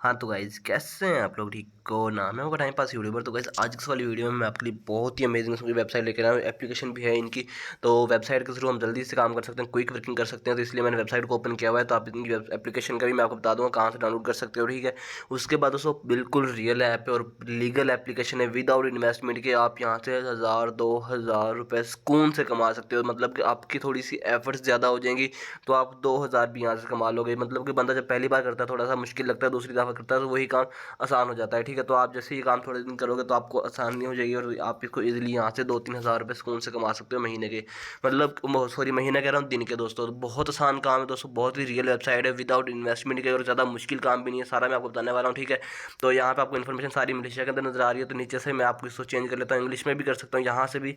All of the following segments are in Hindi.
हाँ, तो गाइज़ कैसे हैं आप लोग? ठीक हो ना? मैं हूँ टाइम पास यूट्यूबर। तो गाइज़ आज की वाली वीडियो में मैं आपके लिए बहुत ही अमेजिंग सी वेबसाइट लेकर आया हूँ। एप्लीकेशन भी है इनकी, तो वेबसाइट के थ्रू हम जल्दी से काम कर सकते हैं, क्विक वर्किंग कर सकते हैं। तो इसलिए मैंने वेबसाइट को ओपन किया हुआ है। तो आप इनकी एप्लीकेशन का भी मैं आपको बता दूँगा कहाँ से डाउनलोड कर सकते हो, ठीक है। उसके बाद दोस्तों बिल्कुल रियल ऐप है और लीगल एप्लीकेशन है विदाउट इन्वेस्टमेंट के। आप यहाँ से 1000 2000 रुपये सुकून से कमा सकते हो। मतलब कि आपकी थोड़ी सी एफर्ट्स ज़्यादा हो जाएंगी तो आप 2000 भी यहाँ से कमा लोगे। मतलब कि बंदा जब पहली बार करता है थोड़ा सा मुश्किल लगता है, दूसरी दफ़ा करता है तो वही काम आसान हो जाता है, ठीक है। तो आप जैसे ये काम थोड़े दिन करोगे तो आपको आसानी हो जाएगी और आप इसको ईज़िली यहाँ से 2-3 हज़ार रुपये सुकून से कमा सकते हो महीने के। मतलब सॉरी, महीना कह रहा हूँ, दिन के दोस्तों। तो बहुत आसान काम है दोस्तों, बहुत ही रियल वेबसाइट है विदाउट इन्वेस्टमेंट के और ज़्यादा मुश्किल काम भी नहीं है। सारा मैं आपको बताने वाला हूँ, ठीक है। तो यहाँ पे आपको इन्फॉर्मेशन सारी मलेशिया के अंदर नज़र आ रही है। तो नीचे से मैं आपको इसको चेंज कर लेता हूँ, इंग्लिश में भी कर सकता हूँ यहाँ से भी।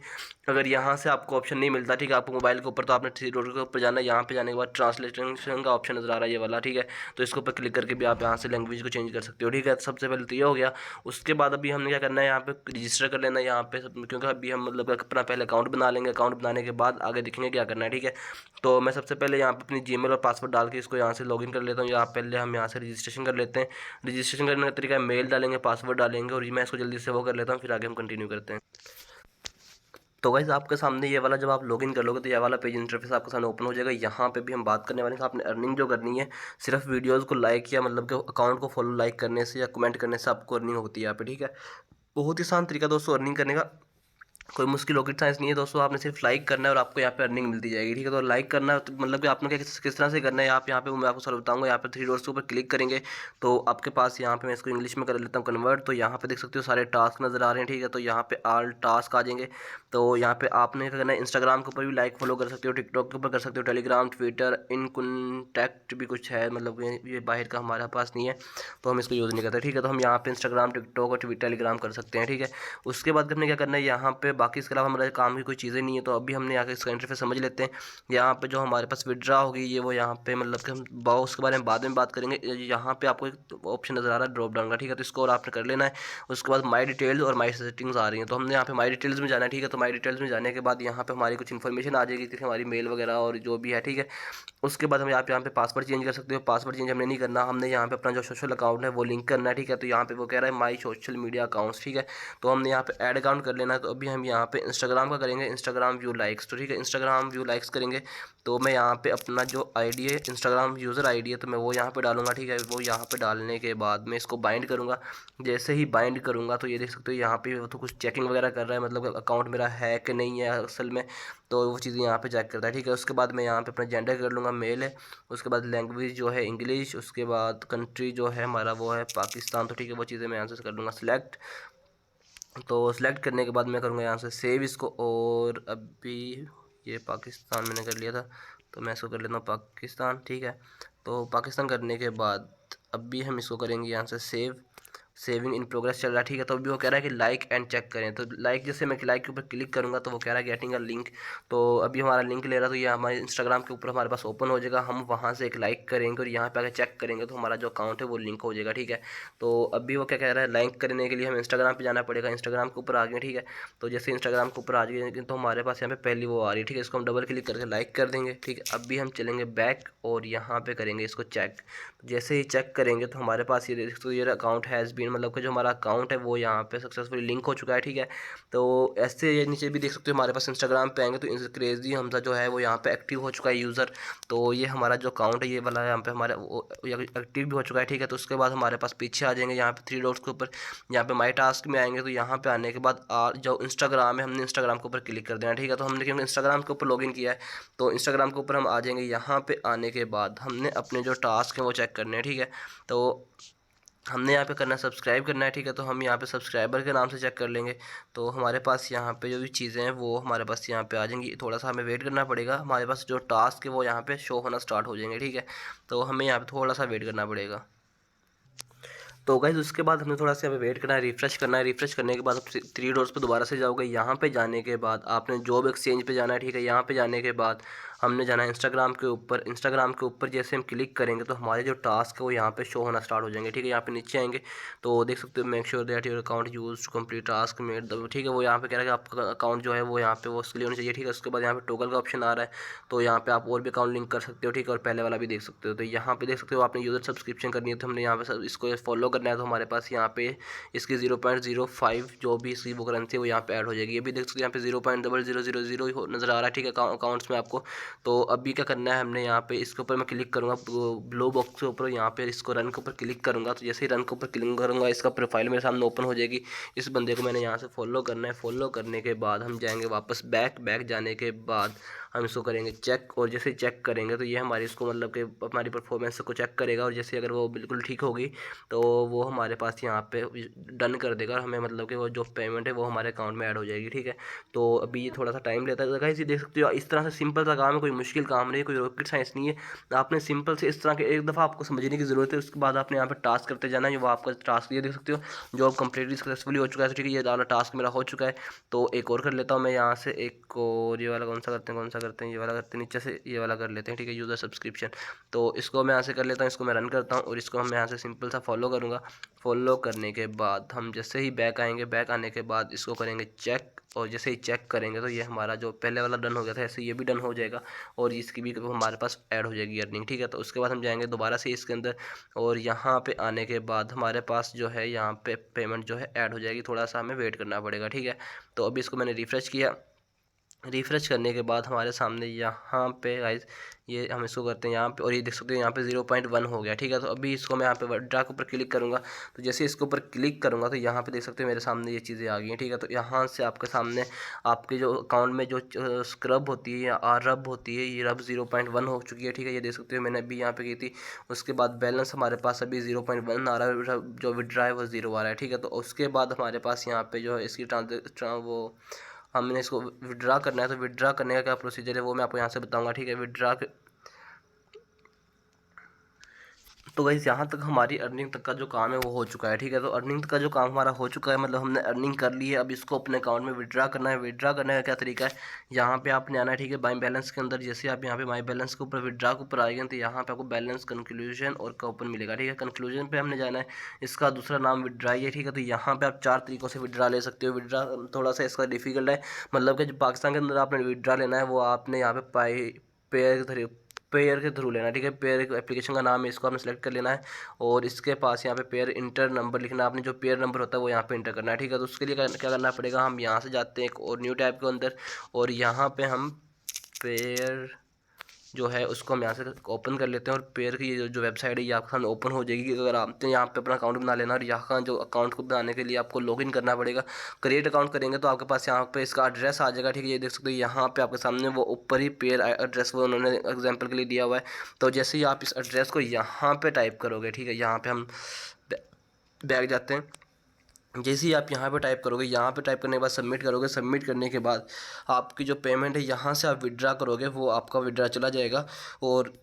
अगर यहाँ से आपको ऑप्शन नहीं मिलता, ठीक है, आपको मोबाइल के ऊपर, तो आपने थ्री डॉट के ऊपर जाना है। यहाँ पे जाने के बाद ट्रांसलेशन का ऑप्शन नज़र आ रहा है ये वाला, ठीक है। तो इसके ऊपर क्लिक करके भी आप यहाँ से लैंग्वेज को चेंज कर सकते हो, ठीक है। सबसे पहले तो ये हो गया। उसके बाद अभी हमने क्या करना है, यहाँ पे रजिस्टर कर लेना है यहाँ पे क्योंकि अभी हम मतलब अपना पहले अकाउंट बना लेंगे। अकाउंट बनाने के बाद आगे देखेंगे क्या करना है, ठीक है। तो मैं सबसे पहले यहाँ पे अपनी जीमेल और पासवर्ड डाल के इसको यहाँ से लॉगिन कर लेता हूँ। यहाँ पहले हम यहाँ से रजिस्ट्रेशन कर लेते हैं। रजिस्ट्रेशन करने का तरीका है, मेल डालेंगे, पासवर्ड डालेंगे और मैं इसको जल्दी से वो कर लेता हूँ, फिर आगे हम कंटिन्यू करते हैं। तो गाइज़ आपके सामने ये वाला, जब आप लॉगिन कर लोगे तो ये वाला पेज इंटरफेस आपके सामने ओपन हो जाएगा। यहाँ पे भी हम बात करने वाले हैं कि आपने अर्निंग जो करनी है, सिर्फ वीडियोस को लाइक या मतलब कि अकाउंट को फॉलो लाइक करने से या कमेंट करने से आपको अर्निंग होती है यहाँ पे, ठीक है। बहुत ही आसान तरीका दोस्तों अर्निंग करने का, कोई मुश्किल रॉकेट साइंस नहीं है दोस्तों। आपने सिर्फ लाइक करना है और आपको यहाँ पे अर्निंग मिलती जाएगी, ठीक है। तो लाइक करना है तो मतलब कि आपने क्या किस तरह से करना है, आप यहाँ पे मैं आपको सर बताऊंगा। यहाँ पे थ्री डॉट्स के ऊपर क्लिक करेंगे तो आपके पास यहाँ पे, मैं इसको इंग्लिश में कर लेता हूँ कन्वर्ट। तो यहाँ पे देख सकते हो सारे टास्क नज़र आ रहे हैं, ठीक है। तो यहाँ पे ऑल टास्क आ जाएंगे। तो यहाँ पे आपने क्या करना है, इंस्टाग्राम के ऊपर भी लाइक फॉलो कर सकते हो, टिकटॉक के ऊपर कर सकते हो, टेलीग्राम, ट्विटर, इन कॉन्टैक्ट भी कुछ है, मतलब ये बाहर का हमारे पास नहीं है तो हम इसको यूज़ नहीं करते, ठीक है। तो हम यहाँ पे इंस्टाग्राम, टिकटॉक और ट्विटर, टेलीग्राम कर सकते हैं, ठीक है। उसके बाद हमने क्या करना है, यहाँ पे बाकी इसके अलावा हमारे काम की कोई चीज़ें नहीं है। तो अभी हमने आके इसका इंटरफेस समझ लेते हैं। यहाँ पे जो हमारे पास विड्रा होगी ये वो यहाँ पे मतलब कि हम बाउस के बारे में बाद में बात करेंगे। यहाँ पे आपको एक ऑप्शन नज़र आ रहा है ड्रॉप डाउन का, ठीक है। तो इसको और आपने कर लेना है। उसके बाद माई डिटेल्स और माई सेटिंग्स आ रही हैं, तो हमने यहाँ पे माई डिटेल्स में जाना है, ठीक है। तो माई डिटेल्स में जाने के बाद यहाँ पे हमारी कुछ इन्फॉर्मेशन आ जाएगी, जैसे हमारी मेल वगैरह और जो भी है, ठीक है। उसके बाद हम यहाँ पे पासवर्ड चेंज कर सकते हो। पासवर्ड चेंज हमने नहीं करना, हमने यहाँ पे अपना जो सोशल अकाउंट है वो लिंक करना है, ठीक है। तो यहाँ पे वो कह रहा है माई सोशल मीडिया अकाउंट्स, ठीक है। तो हमने यहाँ पे ऐड अकाउंट कर लेना है। तो अभी हम यहाँ पे इंस्टाग्राम का करेंगे, इंस्टाग्राम व्यू लाइक्स, तो ठीक है, इंस्टाग्राम व्यू लाइक्स करेंगे। तो मैं यहाँ पे अपना जो आईडी है, इंस्टाग्राम यूज़र आईडी है, तो मैं वो यहाँ पे डालूंगा, ठीक है। वो यहाँ पे डालने के बाद मैं इसको बाइंड करूँगा। जैसे ही बाइंड करूँगा तो ये देख सकते हो यहाँ पे वो तो कुछ चेकिंग वगैरह कर रहा है, मतलब अकाउंट मेरा है कि नहीं है असल में। तो वो चीज़ें यहाँ पे चेक करता है, ठीक है। उसके बाद मैं यहाँ पे अपना जेंडर कर लूँगा, मेल है। उसके बाद लैंग्वेज जो है इंग्लिश, उसके बाद कंट्री जो है हमारा वो है पाकिस्तान, तो ठीक है, वो चीज़ें मैं यहाँ से कर लूँगा सिलेक्ट। तो सिलेक्ट करने के बाद मैं करूँगा यहाँ से सेव इसको। और अभी ये पाकिस्तान मैंने कर लिया था तो मैं इसको कर लेता हूँ पाकिस्तान, ठीक है। तो पाकिस्तान करने के बाद अभी हम इसको करेंगे यहाँ से सेव। सेविंग इन प्रोग्रेस चल रहा है, ठीक है। तो अभी वो कह रहा है कि लाइक एंड चेक करें। तो लाइक, जैसे मैं लाइक के ऊपर क्लिक करूँगा तो वो कह रहा है गेटिंग अ लिंक। तो अभी हमारा लिंक ले रहा है, तो ये हमारे इंस्टाग्राम के ऊपर हमारे पास ओपन हो जाएगा। हम वहाँ से एक लाइक करेंगे और यहाँ पे आकर चेक करेंगे तो हमारा जो अकाउंट है वो लिंक हो जाएगा, ठीक है। तो अभी वो क्या कह रहा है, लाइक करने के लिए हमें इंस्टाग्राम पर जाना पड़ेगा। इंस्टाग्राम के ऊपर आ गए, ठीक है। तो जैसे इंस्टाग्राम के ऊपर आ गए तो हमारे पास यहाँ पे पहली वो आ रही है, ठीक है। इसको हम डबल क्लिक करके लाइक कर देंगे, ठीक है। अभी हम चलेंगे बैक और यहाँ पे करेंगे इसको चेक। जैसे ही चेक करेंगे तो हमारे पास ये देख सकते हो ये अकाउंट हैज़ बीन, मतलब कि जो हमारा अकाउंट है वो यहाँ पे सक्सेसफुली लिंक हो चुका है, ठीक है। तो ऐसे ये नीचे भी देख सकते हो हमारे पास इंस्टाग्राम पे आएंगे तो क्रेजी हमजा जो है वो यहाँ पे एक्टिव हो चुका है यूज़र। तो ये हमारा जो अकाउंट है ये वाला यहाँ पे हमारा एक्टिव भी हो चुका है, ठीक है। तो उसके बाद हमारे पास पीछे आ जाएंगे यहाँ पे थ्री डॉट्स के ऊपर, यहाँ पे माई टास्क में आएंगे। तो यहाँ पे आने के बाद जो इंस्टाग्राम है, हमने इंस्टाग्राम के ऊपर क्लिक कर देना, ठीक है। तो हमने क्योंकि इंस्टाग्राम के ऊपर लॉगिन किया है तो इंस्टाग्राम के ऊपर हम आ जाएंगे। यहाँ पे आने के बाद हमने अपने जो टास्क हैं वो चेक करने हैं, ठीक है। तो हमने यहाँ पे करना है सब्सक्राइब करना है, ठीक है। तो हम यहाँ पे सब्सक्राइबर के नाम से चेक कर लेंगे। तो हमारे पास यहाँ पे जो भी चीज़ें हैं वो हमारे पास यहाँ पे आ जाएंगी। थोड़ा सा हमें वेट करना पड़ेगा, हमारे पास जो टास्क है वो यहाँ पे शो होना स्टार्ट हो जाएंगे, ठीक है। तो हमें यहाँ पे थोड़ा सा वेट करना पड़ेगा। तो गाइस उसके बाद हमें थोड़ा सा यहाँ पे वेट करना है, रिफ्रेश करना है। रिफ्रेश करने के बाद आप थ्री डॉट्स पे दोबारा से जाओगे। यहाँ पे जाने के बाद आपने जॉब एक्सचेंज पे जाना है, ठीक है। यहाँ पे जाने के बाद हमने जाना है इंस्टाग्राम के ऊपर। इंस्टाग्राम के ऊपर जैसे हम क्लिक करेंगे तो हमारे जो टास्क है वो यहाँ पे शो होना स्टार्ट हो जाएंगे, ठीक है। यहाँ पे नीचे आएंगे तो देख सकते हो make sure that your account use to complete task made, ठीक है। वो यहाँ पे कह रहा है कि आपका अकाउंट जो है वो यहाँ पे वो उसके लिए होना चाहिए, ठीक है। उसके बाद यहाँ पे टोगल का ऑप्शन आ रहा है, तो यहाँ पे आप और भी अकाउंट लिंक कर सकते हो, ठीक है। और पहले वाला भी देख सकते हो। तो यहाँ पे देख सकते हो आपने यूज़र सब्सक्रिप्शन करनी है, तो हमने यहाँ पे इसको फॉलो करना है, तो हमारे पास यहाँ पे इसकी 0.05 जो भी इसकी वो करेंसी है वो यहाँ पे ऐड हो जाएगी। ये भी देख सकते हो यहाँ पे 0.0000 नज़र आ रहा है, ठीक है, अकाउंट्स में आपको। तो अभी क्या करना है, हमने यहाँ पे इसके ऊपर मैं क्लिक करूँगा ब्लू बॉक्स के ऊपर, यहाँ पे इसको रन के ऊपर क्लिक करूँगा। तो जैसे ही रन के ऊपर क्लिक करूँगा इसका प्रोफाइल मेरे सामने ओपन हो जाएगी। इस बंदे को मैंने यहाँ से फॉलो करना है। फॉलो करने के बाद हम जाएंगे वापस बैक जाने के बाद हम इसको करेंगे चेक, और जैसे चेक करेंगे तो ये हमारी इसको मतलब कि हमारी परफॉर्मेंस को चेक करेगा, और जैसे अगर वो बिल्कुल ठीक होगी तो वो हमारे पास यहाँ पे डन कर देगा, और हमें मतलब कि वो जो पेमेंट है वो हमारे अकाउंट में ऐड हो जाएगी, ठीक है। तो अभी ये थोड़ा सा टाइम लेता है, गाइस ये देख सकते हो इस तरह से सिंपल सा काम है, कोई मुश्किल काम नहीं, कोई रॉकेट साइंस नहीं है। आपने सिंपल से इस तरह के एक दफ़ा आपको समझने की ज़रूरत है, उसके बाद आपने यहाँ पर टास्क करते जाना है। वो आपका टास्क ये देख सकते हो जो अब कम्प्लीटली सक्सेसफुली हो चुका है, तो ठीक है, ये वाला टास्क मेरा हो चुका है। तो एक और कर लेता हूँ मैं यहाँ से, एक और ये वाला कौन सा करते हैं, ये वाला करते हैं, नीचे से ये वाला कर लेते हैं, ठीक है, यूज़र सब्सक्रिप्शन। तो इसको मैं यहाँ से कर लेता हूँ, इसको मैं रन करता हूँ, और इसको हम यहाँ से सिंपल सा फॉलो करूँगा। फॉलो करने के बाद हम जैसे ही बैक आएंगे, बैक आने के बाद इसको करेंगे चेक, और जैसे ही चेक करेंगे तो ये हमारा जो पहले वाला डन हो गया था ऐसे ये भी डन हो जाएगा, और इसकी भी हमारे पास ऐड हो जाएगी अर्निंग, ठीक है। तो उसके बाद हम जाएंगे दोबारा से इसके अंदर, और यहाँ पे आने के बाद हमारे पास जो है यहाँ पे पेमेंट जो है ऐड हो जाएगी। थोड़ा सा हमें वेट करना पड़ेगा, ठीक है। तो अभी इसको मैंने रिफ़्रेश किया। रिफ़्रेश करने के बाद हमारे सामने यहाँ पे गाइस ये हम इसको करते हैं यहाँ पे, और ये देख सकते हैं यहाँ पे 0.1 हो गया, ठीक है। तो अभी इसको मैं यहाँ पे विड्रॉ के ऊपर क्लिक करूँगा। तो जैसे इसके ऊपर क्लिक करूँगा तो यहाँ पे देख सकते हैं मेरे सामने ये चीज़ें आ गई हैं, ठीक है। तो यहाँ से आपके सामने आपके जो अकाउंट में जो स्क्रब होती है या रब होती है, ये रब 0.1 हो चुकी है, ठीक है। ये देख सकते हो मैंने अभी यहाँ पे की थी। उसके बाद बैलेंस हमारे पास अभी 0.1 आ रहा है, जो विड्रॉ है वो 0 आ रहा है, ठीक है। तो उसके बाद हमारे पास यहाँ पे जो है इसकी वो हमने इसको विड्रा करना है। तो विड्रा करने का क्या प्रोसीजर है वो मैं आपको यहाँ से बताऊंगा, ठीक है। विड्रा तो गाइस यहाँ तक हमारी अर्निंग तक का जो काम है वो हो चुका है, ठीक है। तो अर्निंग तक का जो काम हमारा हो चुका है, मतलब हमने अर्निंग कर ली है। अब इसको अपने अकाउंट में विड्रा करना है। विड्रा करने का क्या तरीका है, यहाँ पे आपने आना है, ठीक है, माई बैलेंस के अंदर। जैसे आप यहाँ पे माई बैलेंस के ऊपर विड्रा के ऊपर आएंगे तो यहाँ पे आपको बैलेंस कंक्लूजन और का ओपन मिलेगा, ठीक है। कंक्लूजन पे हमने जाना है, इसका दूसरा नाम विड्रा है, ठीक है। तो यहाँ पे आप 4 तरीक़ों से विड्रा ले सकते हो। विड्रा थोड़ा सा इसका डिफिकल्ट है, मतलब कि जो पाकिस्तान के अंदर आपने विड्रा लेना है वो आपने यहाँ पे पेयर के थ्रू लेना, ठीक है। पेयर एप्लीकेशन का नाम है, इसको आपने सेलेक्ट कर लेना है, और इसके पास यहाँ पे पेयर इंटर नंबर लिखना है। आपने जो पेयर नंबर होता है वो यहाँ पे इंटर करना है, ठीक है। तो उसके लिए क्या करना पड़ेगा, हम यहाँ से जाते हैं एक और न्यू टैब के अंदर, और यहाँ पे हम पेयर जो है उसको हम यहाँ से ओपन कर लेते हैं, और पेयर की जो वेबसाइट है ये आपके सामने ओपन हो जाएगी। अगर आप तो यहाँ पे अपना अकाउंट बना लेना, और यहाँ जो अकाउंट को बनाने के लिए आपको लॉगिन करना पड़ेगा। क्रिएट अकाउंट करेंगे तो आपके पास यहाँ पे इसका एड्रेस आ जाएगा, ठीक है। ये देख सकते हो यहाँ पे आपके सामने वो ऊपर ही पेयर एड्रेस वो उन्होंने एग्जाम्पल के लिए दिया हुआ है। तो जैसे ही आप इस एड्रेस को यहाँ पर टाइप करोगे, ठीक है, यहाँ पर हम बैक जाते हैं। जैसे ही आप यहाँ पे टाइप करोगे, यहाँ पे टाइप करने के बाद सबमिट करोगे, सबमिट करने के बाद आपकी जो पेमेंट है यहाँ से आप विड्रा करोगे वो आपका विड्रा चला जाएगा, और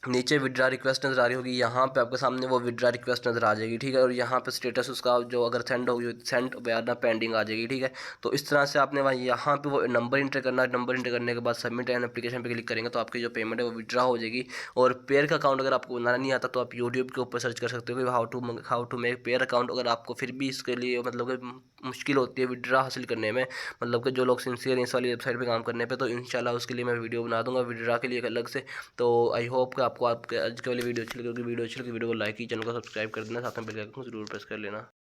नीचे विड्रा रिक्वेस्ट नज़र आ रही होगी, यहाँ पे आपके सामने वो विड्रा रिक्वेस्ट नज़र आ जाएगी, ठीक है। और यहाँ पे स्टेटस उसका जो अगर सेंड होगी सेंड या पेंडिंग आ जाएगी, ठीक है। तो इस तरह से आपने वहाँ यहाँ पे वो नंबर इंटर करना है। नंबर इंटर करने के बाद सबमिट एंड एप्लीकेशन पे क्लिक करेंगे तो आपकी जो पेमेंट है वो विड्रा हो जाएगी। और पेयर का अकाउंट अगर आपको बनाना नहीं आता तो आप यूट्यूब के ऊपर सर्च कर सकते हो कि how to make pair account. अगर आपको फिर भी इसके लिए मतलब कि मुश्किल होती है विड्रा हासिल करने में, मतलब कि जो लोग सिंसियर इस वाली वेबसाइट पर काम करने पर, तो इंशाल्लाह उसके लिए मैं वीडियो बना दूँगा विड्रा के लिए अलग से। तो आई होप कि आपको आपके आज की वाली वीडियो अच्छी लगी होगी। वीडियो अच्छी लगी वीडियो को लाइक की, चैनल को सब्सक्राइब कर देना, साथ में बेल आइकन को जरूर प्रेस कर लेना।